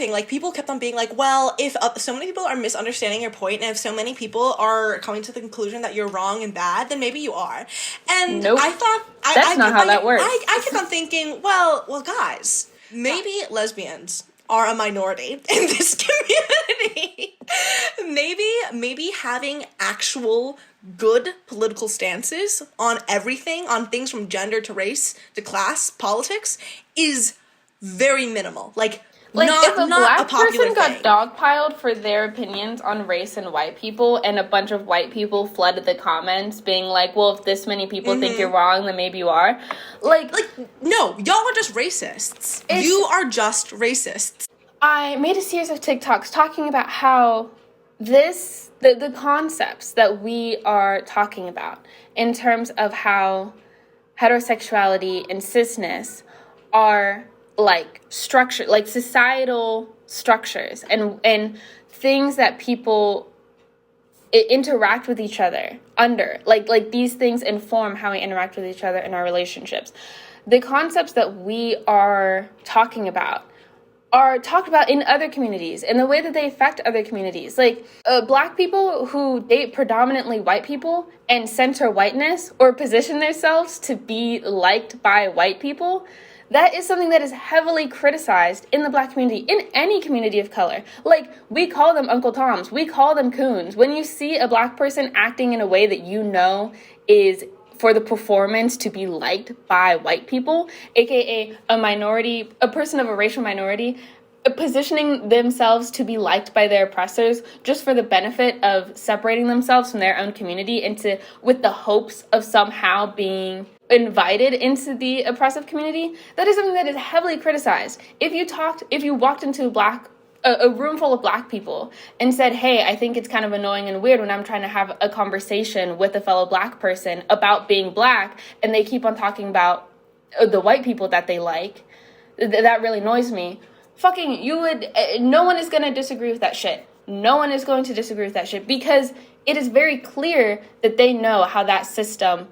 thing. Like, people kept on being like, well, if so many people are misunderstanding your point, and if so many people are coming to the conclusion that you're wrong and bad, then maybe you are. And nope. I thought... That's not how that works. I kept on thinking, well, guys, maybe lesbians are a minority in this community. maybe having actual good political stances on everything, on things from gender to race to class, politics, is very minimal. Like not, if a not black a popular person got thing. dogpiled for their opinions on race and white people, and a bunch of white people flooded the comments being like, well, if this many people think you're wrong, then maybe you are. Like, no, y'all are just racists. You are just racists. I made a series of TikToks talking about how the concepts that we are talking about in terms of how heterosexuality and cisness are like structure, like societal structures and things that people interact with each other under, like these things inform how we interact with each other in our relationships. The concepts that we are talking about are talked about in other communities and the way that they affect other communities. Like, black people who date predominantly white people and center whiteness or position themselves to be liked by white people, that is something that is heavily criticized in the black community, in any community of color. Like, we call them Uncle Toms, we call them coons. When you see a black person acting in a way that you know is for the performance to be liked by white people, aka a minority, a person of a racial minority, positioning themselves to be liked by their oppressors just for the benefit of separating themselves from their own community with the hopes of somehow being invited into the oppressive community, that is something that is heavily criticized. If you walked into a room full of black people and said, hey, I think it's kind of annoying and weird when I'm trying to have a conversation with a fellow black person about being black, and they keep on talking about the white people that they like, that really annoys me. No one is going to disagree with that shit. No one is going to disagree with that shit, because it is very clear that they know how that system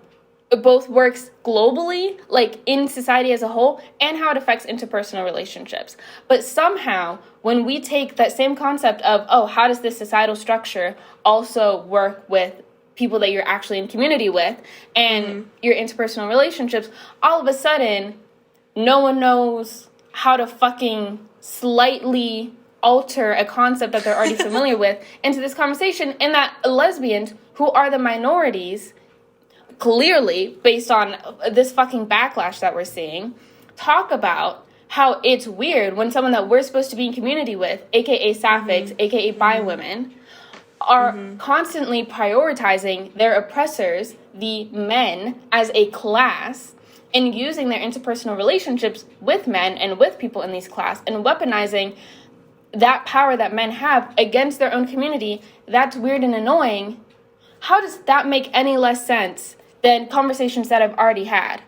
both works globally, like in society as a whole, and how it affects interpersonal relationships. But somehow, when we take that same concept of, oh, how does this societal structure also work with people that you're actually in community with and your interpersonal relationships, all of a sudden, no one knows how to fucking slightly alter a concept that they're already familiar with into this conversation, and that lesbians, who are the minorities, clearly, based on this fucking backlash that we're seeing, talk about how it's weird when someone that we're supposed to be in community with, aka sapphics, aka bi women, are constantly prioritizing their oppressors, the men, as a class, and using their interpersonal relationships with men and with people in these class, and weaponizing that power that men have against their own community. That's weird and annoying. How does that make any less sense than conversations that I've already had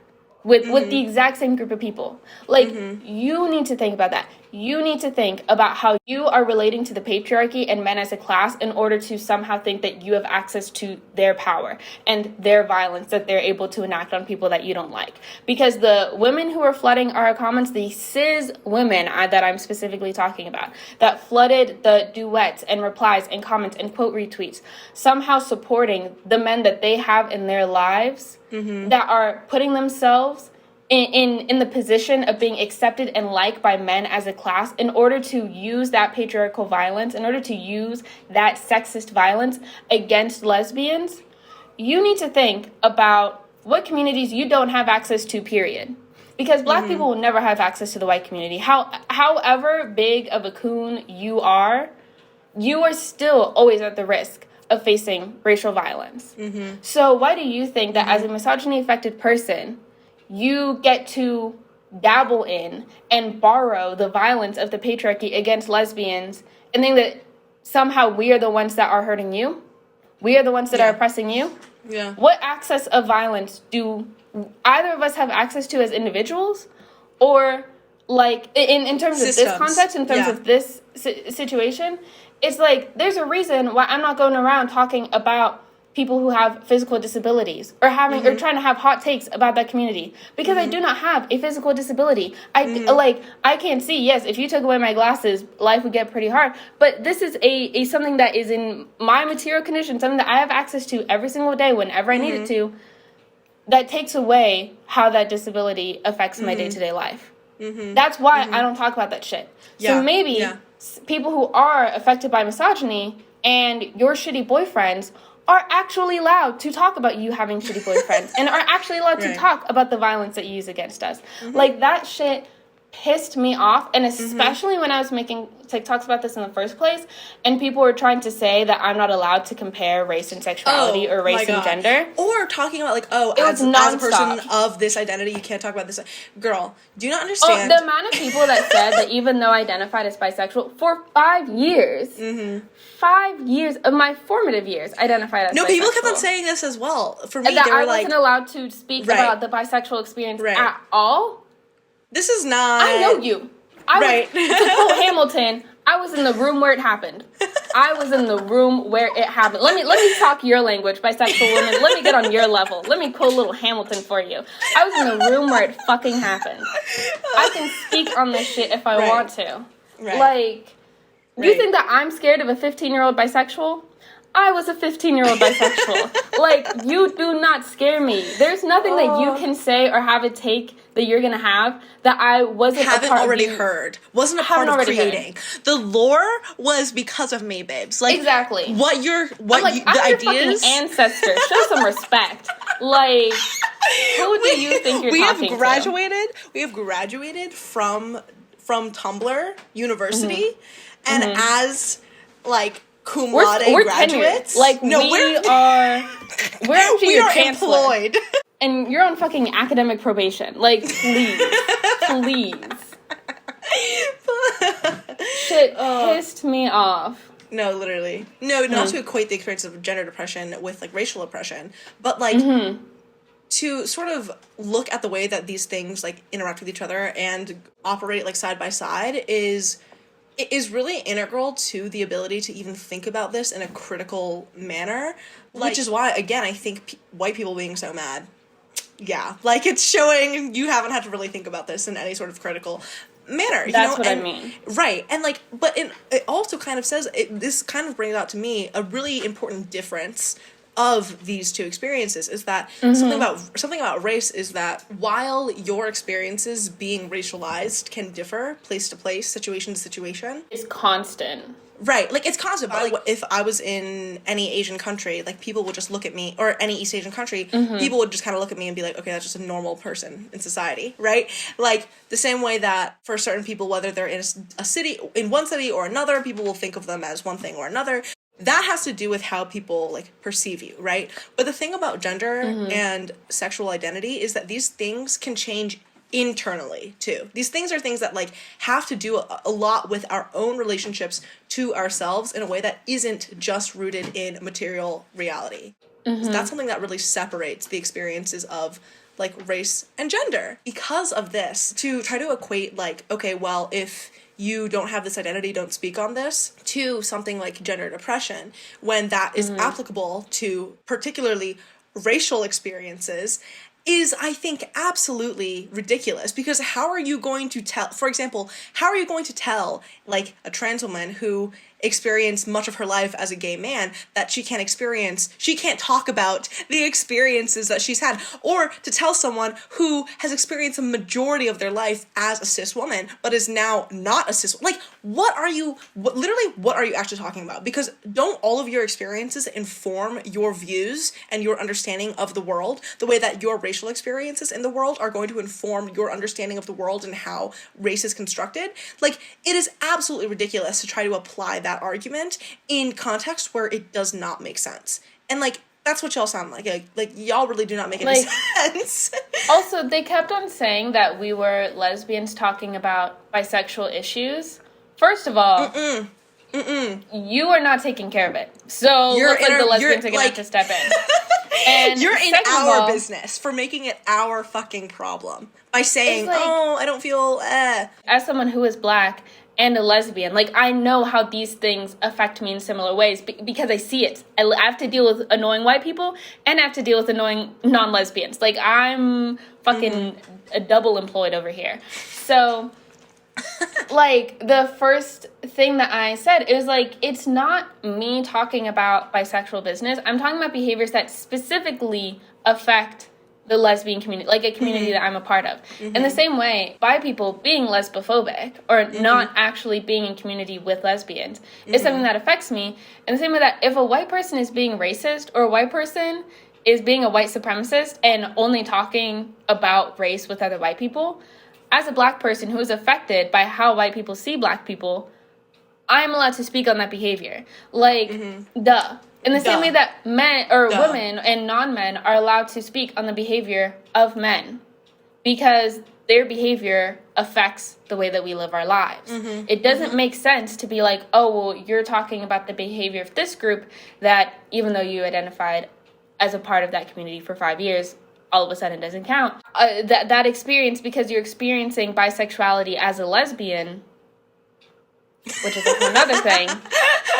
with the exact same group of people? Like, you need to think about that. You need to think about how you are relating to the patriarchy and men as a class in order to somehow think that you have access to their power and their violence that they're able to enact on people that you don't like. Because the women who are flooding our comments, the cis women that I'm specifically talking about, that flooded the duets and replies and comments and quote retweets, somehow supporting the men that they have in their lives, that are putting themselves in the position of being accepted and liked by men as a class in order to use that patriarchal violence, in order to use that sexist violence against lesbians. You need to think about what communities you don't have access to, period. Because black people will never have access to the white community. However big of a coon you are still always at the risk of facing racial violence. So why do you think that as a misogyny-affected person, you get to dabble in and borrow the violence of the patriarchy against lesbians and think that somehow we are the ones that are hurting you? We are the ones that are oppressing you? Yeah. What access of violence do either of us have access to as individuals? Or, like, in terms of this context, in terms of this situation, it's like, there's a reason why I'm not going around talking about people who have physical disabilities or having or trying to have hot takes about that community because I do not have a physical disability. I can't see. Yes, if you took away my glasses, life would get pretty hard. But this is a something that is in my material condition, something that I have access to every single day whenever I need it to. That takes away how that disability affects my day-to-day life. That's why I don't talk about that shit. Yeah. So maybe people who are affected by misogyny and your shitty boyfriends are actually allowed to talk about you having shitty boyfriends and are actually allowed to talk about the violence that you use against us. Like, that shit pissed me off, and especially when I was making TikToks about this in the first place, and people were trying to say that I'm not allowed to compare race and sexuality or race and gender. Or talking about, like, as a person of this identity, you can't talk about this. Girl, do you not understand? The amount of people that said that even though I identified as bisexual for 5 years, 5 years of my formative years, identified as bisexual. No, people kept on saying this as well. For me, that they were I wasn't allowed to speak about the bisexual experience at all. This is not... I know you. To quote Hamilton, I was in the room where it happened. I was in the room where it happened. Let me talk your language, bisexual women. Let me get on your level. Let me quote a little Hamilton for you. I was in the room where it fucking happened. I can speak on this shit if I want to. Like, you think that I'm scared of a 15-year-old bisexual? I was a 15-year-old bisexual. Like, you do not scare me. There's nothing that you can say or have a take that you're gonna have that I wasn't heard. Wasn't a part of creating. The lore was because of me, babes. Like, exactly. I'm like, the I'm ideas. Your fucking ancestor. Show some respect. Like, who do you think you're talking to? We have graduated from Tumblr University, and as like cum laude graduates, tenured. Like, no, we're actually we your are chancellor. employed. And you're on fucking academic probation. Like, please. Please. Shit pissed me off. No, literally. No, not to equate the experience of gender depression with, like, racial oppression, but, like, to sort of look at the way that these things, like, interact with each other and operate, like, side by side is really integral to the ability to even think about this in a critical manner, which is why, again, I think white people being so mad. Yeah, like, it's showing you haven't had to really think about this in any sort of critical manner. That's what I mean. Right, and, like, but it also kind of says, this kind of brings out to me a really important difference of these two experiences, is that something about race is that while your experiences being racialized can differ place to place, situation to situation, it's constant. Right, like, it's constant, but, like, if I was in any Asian country, like, people would just look at me, or any East Asian country, people would just kind of look at me and be like, okay, that's just a normal person in society, right? Like, the same way that for certain people, whether they're in a city, in one city or another, people will think of them as one thing or another. That has to do with how people, like, perceive you, right? But the thing about gender and sexual identity is that these things can change internally too. These things are things that, like, have to do a lot with our own relationships to ourselves in a way that isn't just rooted in material reality. So that's something that really separates the experiences of, like, race and gender. Because of this, to try to equate, like, okay, well, if you don't have this identity, don't speak on this, to something like gender depression, when that is applicable to particularly racial experiences, is, I think, absolutely ridiculous. Because how are you going to tell, for example, how are you going to tell, like, a trans woman who experienced much of her life as a gay man that she can't talk about the experiences that she's had, or to tell someone who has experienced a majority of their life as a cis woman but is now not a cis, like, what are you actually talking about? Because don't all of your experiences inform your views and your understanding of the world the way that your racial experiences in the world are going to inform your understanding of the world and how race is constructed? Like, it is absolutely ridiculous to try to apply that argument in context where it does not make sense. And, like, that's what y'all sound like. Like, y'all really do not make any sense. Also, they kept on saying that we were lesbians talking about bisexual issues. First of all, you are not taking care of it. So looks like the lesbians are going to have to step in. And you're in our business for making it our fucking problem by saying, I don't feel, As someone who is Black and a lesbian. Like, I know how these things affect me in similar ways because I see it. I have to deal with annoying white people and I have to deal with annoying non-lesbians. Like, I'm fucking a double employed over here. So, like, the first thing that I said is, like, it's not me talking about bisexual business. I'm talking about behaviors that specifically affect the lesbian community, like a community that I'm a part of. In the same way, bi people being lesbophobic or not actually being in community with lesbians is something that affects me. In the same way that if a white person is being racist or a white person is being a white supremacist and only talking about race with other white people, as a black person who is affected by how white people see black people, I'm allowed to speak on that behavior. Like, duh. In the same way that men or women and non-men are allowed to speak on the behavior of men because their behavior affects the way that we live our lives. It doesn't make sense to be like, oh, well, you're talking about the behavior of this group that even though you identified as a part of that community for 5 years, all of a sudden doesn't count. That experience, because you're experiencing bisexuality as a lesbian, which is another thing,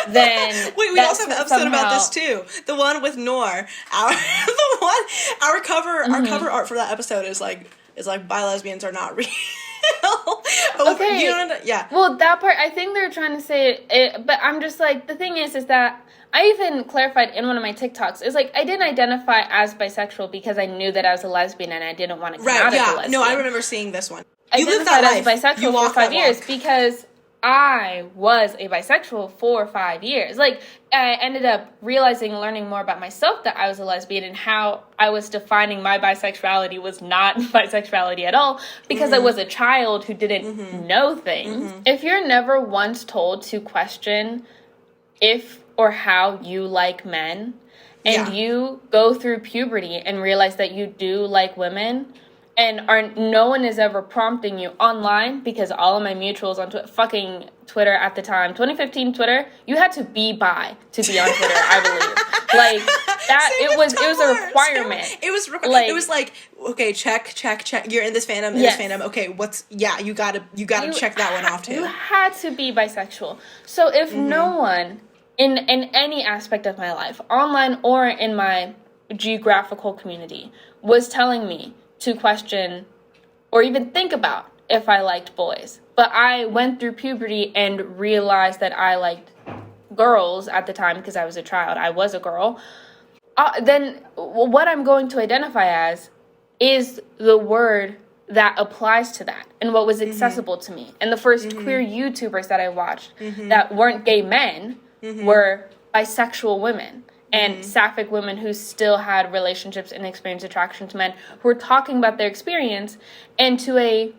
then wait, we also have an episode about this too. The one with Noor. Our cover art for that episode is like bi lesbians are not real. Okay. You know, yeah. Well, that part, I think they're trying to say it, but I'm just like, the thing is that I even clarified in one of my TikToks, is like, I didn't identify as bisexual because I knew that I was a lesbian and I didn't want to come out as a lesbian. No, I remember seeing this one. I identified as bisexual for 5 years because I was a bisexual for 5 years. Like, I ended up realizing, learning more about myself that I was a lesbian and how I was defining my bisexuality was not bisexuality at all because I was a child who didn't know things. If you're never once told to question if or how you like men and you go through puberty and realize that you do like women, and no one is ever prompting you online, because all of my mutuals on fucking Twitter at the time, 2015 Twitter, you had to be bi to be on Twitter, I believe. Like, that, it was a requirement. It was like, okay, check. You're in this fandom, this fandom. Okay, you gotta check that one off too. You had to be bisexual. So if no one in any aspect of my life, online or in my geographical community, was telling me to question or even think about if I liked boys, but I went through puberty and realized that I liked girls at the time because I was a child. I was a girl. Then what I'm going to identify as is the word that applies to that and what was accessible to me. And the first queer YouTubers that I watched that weren't gay men were bisexual women. And sapphic women who still had relationships and experienced attraction to men, who were talking about their experience, and to a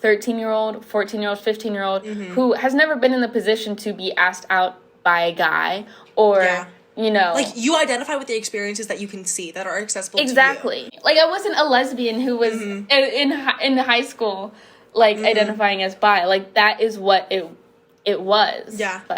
13-year-old, 14-year-old, 15-year-old who has never been in the position to be asked out by a guy or, you know. Like, you identify with the experiences that you can see, that are accessible to you. Exactly. Like, I wasn't a lesbian who was in high school, like, identifying as bi. Like, that is what it was. Yeah.